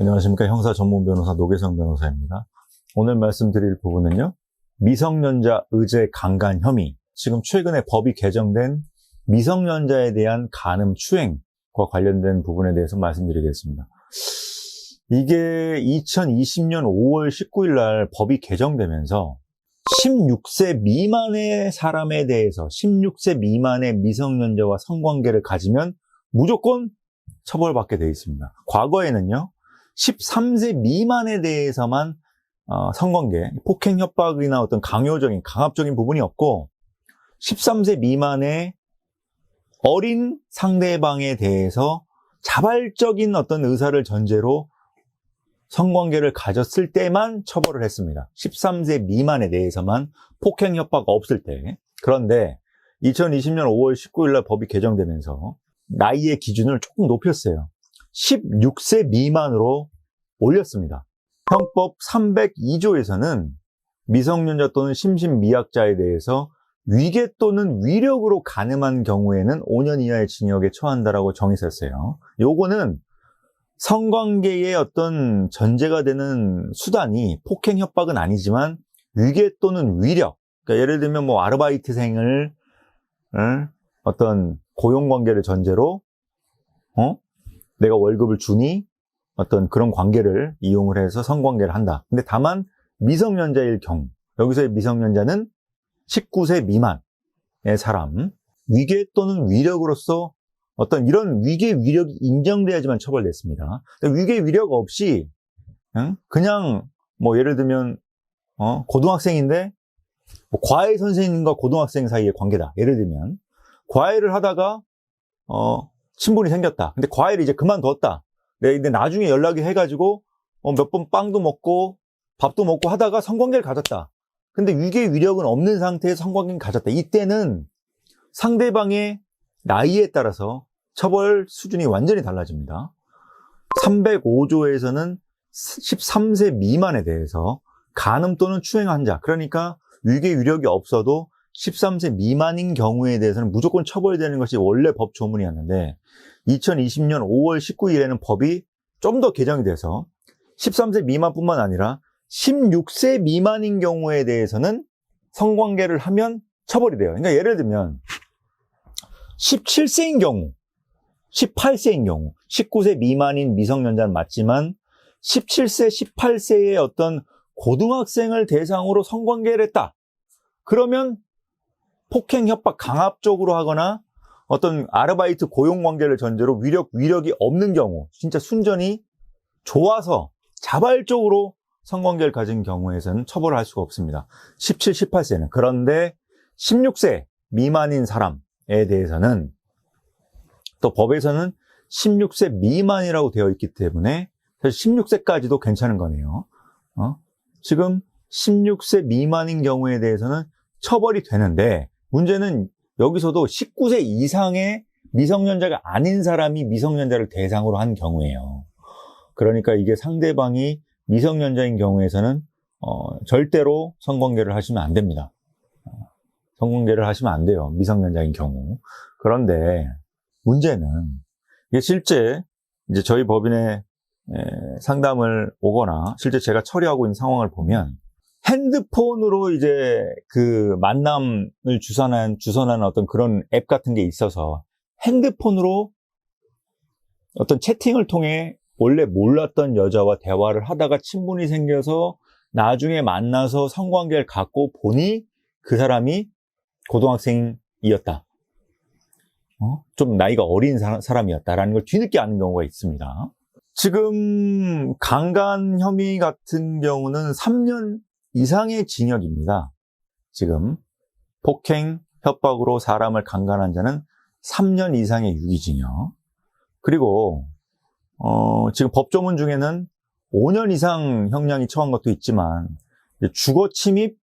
안녕하십니까. 형사 전문 변호사 노계성 변호사입니다. 오늘 말씀드릴 부분은요, 미성년자 의제 강간 혐의, 지금 최근에 법이 개정된 미성년자에 대한 간음 추행과 관련된 부분에 대해서 말씀드리겠습니다. 이게 2020년 5월 19일 날 법이 개정되면서 16세 미만의 사람에 대해서 16세 미만의 미성년자와 성관계를 가지면 무조건 처벌받게 되어 있습니다. 과거에는요, 13세 미만에 대해서만 성관계, 폭행, 협박이나 어떤 강요적인, 강압적인 부분이 없고 13세 미만의 어린 상대방에 대해서 자발적인 어떤 의사를 전제로 성관계를 가졌을 때만 처벌을 했습니다. 13세 미만에 대해서만 폭행, 협박 없을 때. 그런데 2020년 5월 19일 날 법이 개정되면서 나이의 기준을 조금 높였어요. 16세 미만으로 올렸습니다. 형법 302조에서는 미성년자 또는 심신미약자에 대해서 위계 또는 위력으로 간음한 경우에는 5년 이하의 징역에 처한다라고 정했었어요. 요거는 성관계의 어떤 전제가 되는 수단이 폭행, 협박은 아니지만 위계 또는 위력, 그러니까 예를 들면 뭐 아르바이트생을 어떤 고용관계를 전제로 내가 월급을 주니 어떤 그런 관계를 이용을 해서 성관계를 한다. 근데 다만 미성년자일 경우, 여기서의 미성년자는 19세 미만의 사람, 위계 또는 위력으로서 어떤 이런 위계 위력이 인정돼야지만 처벌됐습니다. 위계 위력 없이 그냥 뭐 예를 들면 고등학생인데 뭐 과외 선생님과 고등학생 사이의 관계다. 예를 들면 과외를 하다가 친분이 생겼다. 근데 과외를 이제 그만뒀다. 근데 나중에 연락이 해가지고 몇 번 빵도 먹고 밥도 먹고 하다가 성관계를 가졌다. 근데 위계 위력은 없는 상태에서 성관계를 가졌다. 이때는 상대방의 나이에 따라서 처벌 수준이 완전히 달라집니다. 305조에서는 13세 미만에 대해서 간음 또는 추행한 자, 그러니까 위계 위력이 없어도 13세 미만인 경우에 대해서는 무조건 처벌되는 것이 원래 법 조문이었는데 2020년 5월 19일에는 법이 좀 더 개정이 돼서 13세 미만뿐만 아니라 16세 미만인 경우에 대해서는 성관계를 하면 처벌이 돼요. 그러니까 예를 들면 17세인 경우, 18세인 경우, 19세 미만인 미성년자는 맞지만 17세, 18세의 어떤 고등학생을 대상으로 성관계를 했다. 그러면 폭행, 협박, 강압적으로 하거나 어떤 아르바이트 고용관계를 전제로 위력이 없는 경우, 진짜 순전히 좋아서 자발적으로 성관계를 가진 경우에서는 처벌을 할 수가 없습니다. 17, 18세는. 그런데 16세 미만인 사람에 대해서는 또 법에서는 16세 미만이라고 되어 있기 때문에 사실 16세까지도 괜찮은 거네요. 지금 16세 미만인 경우에 대해서는 처벌이 되는데 문제는 여기서도 19세 이상의 미성년자가 아닌 사람이 미성년자를 대상으로 한 경우예요. 그러니까 이게 상대방이 미성년자인 경우에서는 절대로 성관계를 하시면 안 됩니다. 성관계를 하시면 안 돼요. 미성년자인 경우. 그런데 문제는 이게 실제 이제 저희 법인에 상담을 오거나 실제 제가 처리하고 있는 상황을 보면 핸드폰으로 이제 그 만남을 주선한 어떤 그런 앱 같은 게 있어서 핸드폰으로 어떤 채팅을 통해 원래 몰랐던 여자와 대화를 하다가 친분이 생겨서 나중에 만나서 성관계를 갖고 보니 그 사람이 고등학생이었다. 좀 나이가 어린 사람이었다라는 걸 뒤늦게 아는 경우가 있습니다. 지금 강간 혐의 같은 경우는 3년 이상의 징역입니다. 지금 폭행, 협박으로 사람을 강간한 자는 3년 이상의 유기징역. 그리고 지금 법조문 중에는 5년 이상 형량이 처한 것도 있지만 주거침입,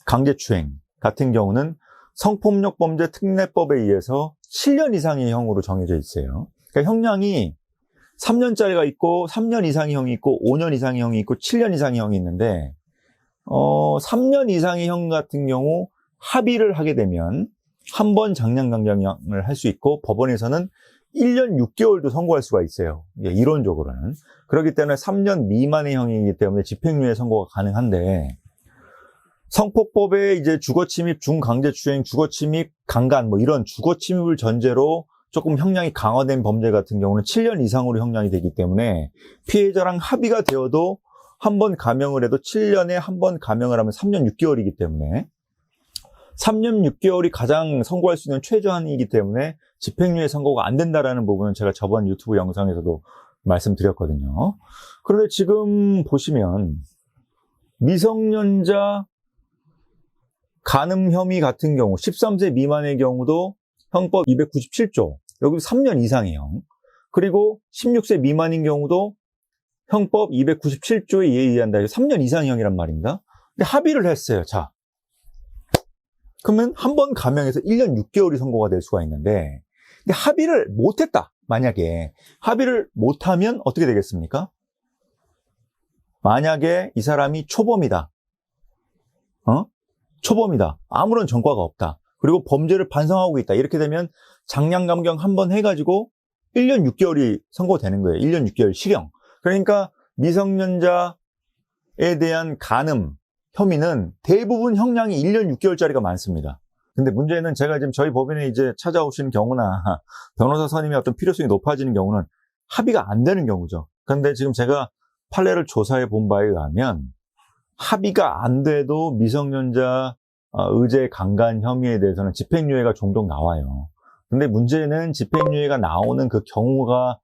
강제추행 같은 경우는 성폭력범죄특례법에 의해서 7년 이상의 형으로 정해져 있어요. 그러니까 형량이 3년짜리가 있고 3년 이상의 형이 있고 5년 이상의 형이 있고 7년 이상의 형이 있는데 3년 이상의 형 같은 경우 합의를 하게 되면 한 번 장량강경을 할 수 있고 법원에서는 1년 6개월도 선고할 수가 있어요. 이론적으로는. 그렇기 때문에 3년 미만의 형이기 때문에 집행유예 선고가 가능한데 성폭법에 이제 주거침입, 중강제추행, 주거침입, 강간 뭐 이런 주거침입을 전제로 조금 형량이 강화된 범죄 같은 경우는 7년 이상으로 형량이 되기 때문에 피해자랑 합의가 되어도 한 번 감형을 해도 7년에 한 번 감형을 하면 3년 6개월이기 때문에 3년 6개월이 가장 선고할 수 있는 최저한이기 때문에 집행유예 선고가 안 된다라는 부분은 제가 저번 유튜브 영상에서도 말씀드렸거든요. 그런데 지금 보시면 미성년자 간음 혐의 같은 경우 13세 미만의 경우도 형법 297조 여기도 3년 이상이에요. 그리고 16세 미만인 경우도 형법 297조에 의한다. 3년 이상형이란 말입니다. 근데 합의를 했어요. 자, 그러면 한 번 감형해서 1년 6개월이 선고가 될 수가 있는데 근데 합의를 못했다. 만약에 합의를 못하면 어떻게 되겠습니까? 만약에 이 사람이 초범이다. 초범이다. 아무런 전과가 없다. 그리고 범죄를 반성하고 있다. 이렇게 되면 장량감경 한 번 해가지고 1년 6개월이 선고되는 거예요. 1년 6개월 실형. 그러니까 미성년자에 대한 간음 혐의는 대부분 형량이 1년 6개월짜리가 많습니다. 근데 문제는 제가 지금 저희 법원에 이제 찾아오시는 경우나 변호사 선임의 어떤 필요성이 높아지는 경우는 합의가 안 되는 경우죠. 그런데 지금 제가 판례를 조사해 본 바에 의하면 합의가 안 돼도 미성년자 의제 강간 혐의에 대해서는 집행유예가 종종 나와요. 근데 문제는 집행유예가 나오는 그 경우가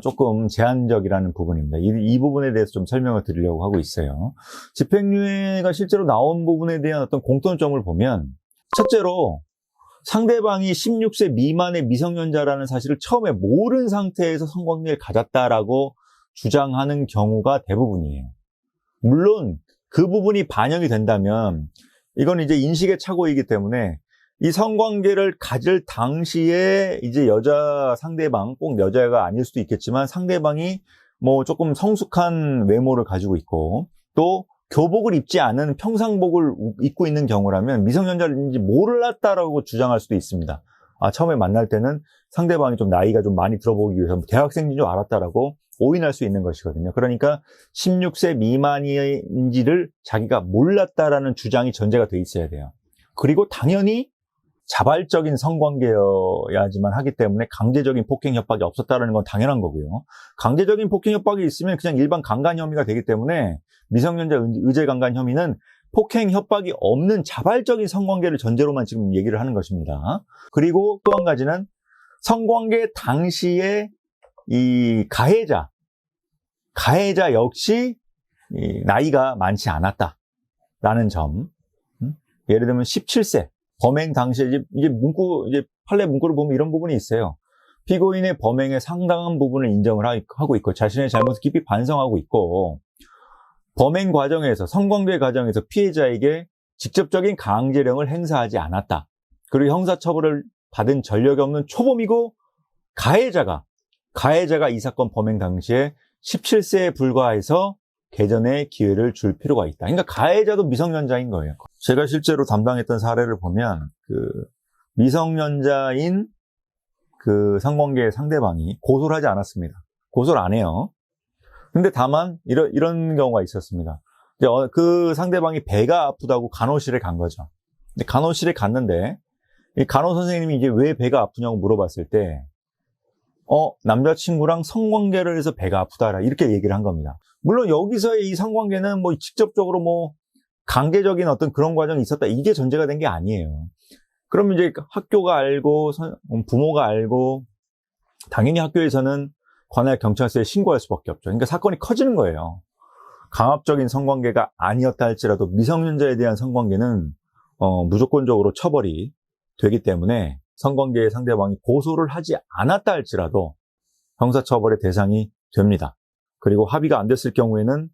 조금 제한적이라는 부분입니다. 이 부분에 대해서 좀 설명을 드리려고 하고 있어요. 집행유예가 실제로 나온 부분에 대한 어떤 공통점을 보면 첫째로 상대방이 16세 미만의 미성년자라는 사실을 처음에 모른 상태에서 성관계를 가졌다라고 주장하는 경우가 대부분이에요. 물론 그 부분이 반영이 된다면 이건 이제 인식의 착오이기 때문에 이 성관계를 가질 당시에 이제 여자 상대방, 꼭 여자가 아닐 수도 있겠지만 상대방이 뭐 조금 성숙한 외모를 가지고 있고 또 교복을 입지 않은 평상복을 입고 있는 경우라면 미성년자인지 몰랐다라고 주장할 수도 있습니다. 처음에 만날 때는 상대방이 좀 나이가 좀 많이 들어보기 위해서 대학생인 줄 알았다라고 오인할 수 있는 것이거든요. 그러니까 16세 미만인지를 자기가 몰랐다라는 주장이 전제가 돼 있어야 돼요. 그리고 당연히 자발적인 성관계여야지만 하기 때문에 강제적인 폭행 협박이 없었다는 건 당연한 거고요. 강제적인 폭행 협박이 있으면 그냥 일반 강간 혐의가 되기 때문에 미성년자 의제 강간 혐의는 폭행 협박이 없는 자발적인 성관계를 전제로만 지금 얘기를 하는 것입니다. 그리고 또 한 가지는 성관계 당시에 이 가해자 역시 나이가 많지 않았다라는 점. 예를 들면 17세 범행 당시에 이제 판례 문구를 보면 이런 부분이 있어요. 피고인의 범행의 상당한 부분을 인정을 하고 있고 자신의 잘못을 깊이 반성하고 있고 범행 과정에서 성관계 과정에서 피해자에게 직접적인 강제령을 행사하지 않았다. 그리고 형사처벌을 받은 전력이 없는 초범이고 가해자가 이 사건 범행 당시에 17세에 불과해서 개전의 기회를 줄 필요가 있다. 그러니까 가해자도 미성년자인 거예요. 제가 실제로 담당했던 사례를 보면 미성년자인 성관계 상대방이 고소를 하지 않았습니다. 고소를 안 해요. 근데 다만 이런 경우가 있었습니다. 그 상대방이 배가 아프다고 간호실에 간 거죠. 근데 간호실에 갔는데 이 간호 선생님이 이제 왜 배가 아프냐고 물어봤을 때 남자친구랑 성관계를 해서 배가 아프다라 이렇게 얘기를 한 겁니다. 물론 여기서의 이 성관계는 뭐 직접적으로 뭐 강제적인 어떤 그런 과정이 있었다 이게 전제가 된 게 아니에요. 그러면 이제 학교가 알고 부모가 알고 당연히 학교에서는 관할 경찰서에 신고할 수밖에 없죠. 그러니까 사건이 커지는 거예요. 강압적인 성관계가 아니었다 할지라도 미성년자에 대한 성관계는 무조건적으로 처벌이 되기 때문에 성관계의 상대방이 고소를 하지 않았다 할지라도 형사처벌의 대상이 됩니다. 그리고 합의가 안 됐을 경우에는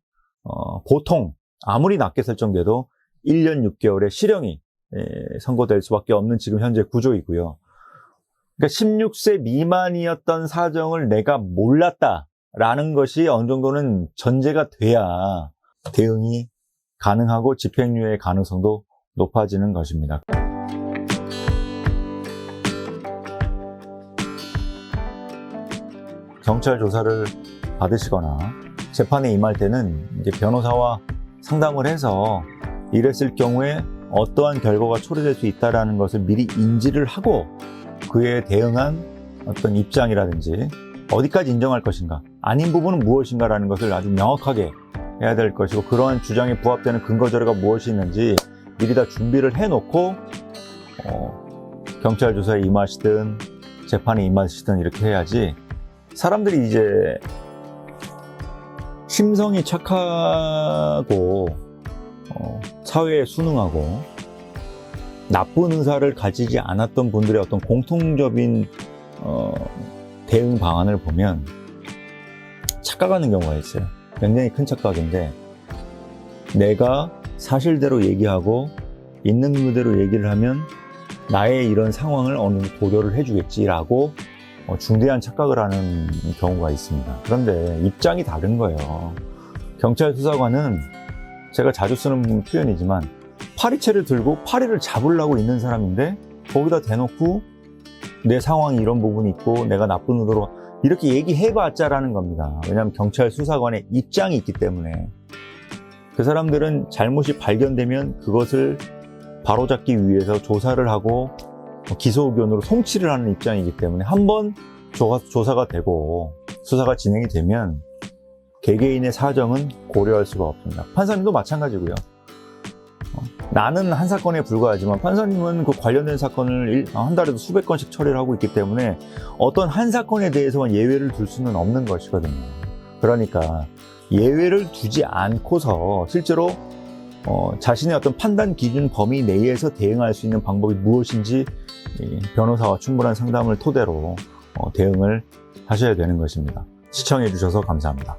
보통 아무리 낮게 설정돼도 1년 6개월의 실형이 선고될 수밖에 없는 지금 현재 구조이고요. 그러니까 16세 미만이었던 사정을 내가 몰랐다라는 것이 어느 정도는 전제가 돼야 대응이 가능하고 집행유예 가능성도 높아지는 것입니다. 경찰 조사를 받으시거나 재판에 임할 때는 이제 변호사와 상담을 해서 이랬을 경우에 어떠한 결과가 초래될 수 있다는 것을 미리 인지를 하고 그에 대응한 어떤 입장이라든지 어디까지 인정할 것인가, 아닌 부분은 무엇인가라는 것을 아주 명확하게 해야 될 것이고, 그러한 주장에 부합되는 근거 자료가 무엇이 있는지 미리 다 준비를 해놓고 경찰 조사에 임하시든 재판에 임하시든 이렇게 해야지, 사람들이 이제 심성이 착하고 사회에 순응하고 나쁜 의사를 가지지 않았던 분들의 어떤 공통적인 대응 방안을 보면 착각하는 경우가 있어요. 굉장히 큰 착각인데, 내가 사실대로 얘기하고 있는 그대로 얘기를 하면 나의 이런 상황을 어느 정도 고려를 해주겠지라고 중대한 착각을 하는 경우가 있습니다. 그런데 입장이 다른 거예요. 경찰 수사관은 제가 자주 쓰는 표현이지만 파리채를 들고 파리를 잡으려고 있는 사람인데, 거기다 대놓고 내 상황이 이런 부분이 있고 내가 나쁜 의도로 이렇게 얘기해봤자라는 겁니다. 왜냐하면 경찰 수사관의 입장이 있기 때문에. 그 사람들은 잘못이 발견되면 그것을 바로잡기 위해서 조사를 하고 기소 의견으로 송치를 하는 입장이기 때문에, 한번 조사가 되고 수사가 진행이 되면 개개인의 사정은 고려할 수가 없습니다. 판사님도 마찬가지고요. 나는 한 사건에 불과하지만 판사님은 그 관련된 사건을 한 달에도 수백 건씩 처리를 하고 있기 때문에 어떤 한 사건에 대해서만 예외를 둘 수는 없는 것이거든요. 그러니까 예외를 두지 않고서 실제로 자신의 어떤 판단 기준 범위 내에서 대응할 수 있는 방법이 무엇인지 변호사와 충분한 상담을 토대로 대응을 하셔야 되는 것입니다. 시청해 주셔서 감사합니다.